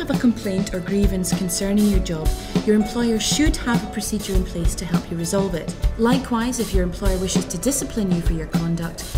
have a complaint or grievance concerning your job, your employer should have a procedure in place to help you resolve it. Likewise, if your employer wishes to discipline you for your conduct,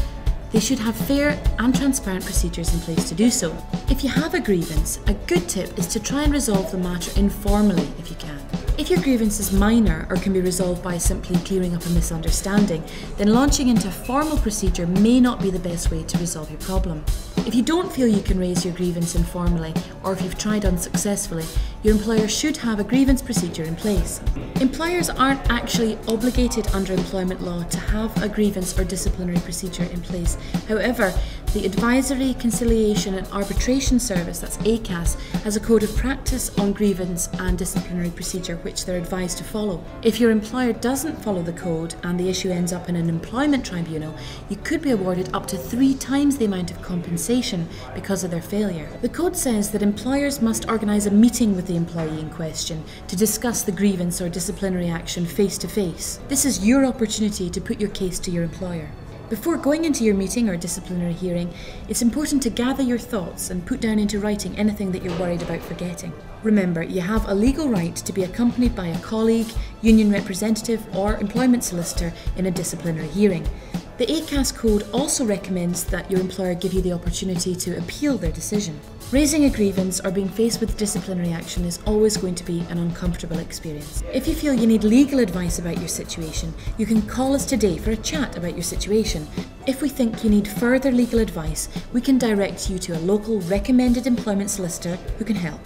they should have fair and transparent procedures in place to do so. If you have a grievance, a good tip is to try and resolve the matter informally if you can. If your grievance is minor or can be resolved by simply clearing up a misunderstanding, then launching into a formal procedure may not be the best way to resolve your problem. If you don't feel you can raise your grievance informally, or if you've tried unsuccessfully, your employer should have a grievance procedure in place. Employers aren't actually obligated under employment law to have a grievance or disciplinary procedure in place. However, the Advisory, Conciliation and Arbitration Service, that's ACAS, has a code of practice on grievance and disciplinary procedure which they're advised to follow. If your employer doesn't follow the code and the issue ends up in an employment tribunal, you could be awarded up to 3 times the amount of compensation because of their failure. The code says that employers must organise a meeting with the employee in question to discuss the grievance or disciplinary action face to face. This is your opportunity to put your case to your employer. Before going into your meeting or disciplinary hearing, it's important to gather your thoughts and put down into writing anything that you're worried about forgetting. Remember, you have a legal right to be accompanied by a colleague, union representative or employment solicitor in a disciplinary hearing. The ACAS code also recommends that your employer give you the opportunity to appeal their decision. Raising a grievance or being faced with disciplinary action is always going to be an uncomfortable experience. If you feel you need legal advice about your situation, you can call us today for a chat about your situation. If we think you need further legal advice, we can direct you to a local recommended employment solicitor who can help.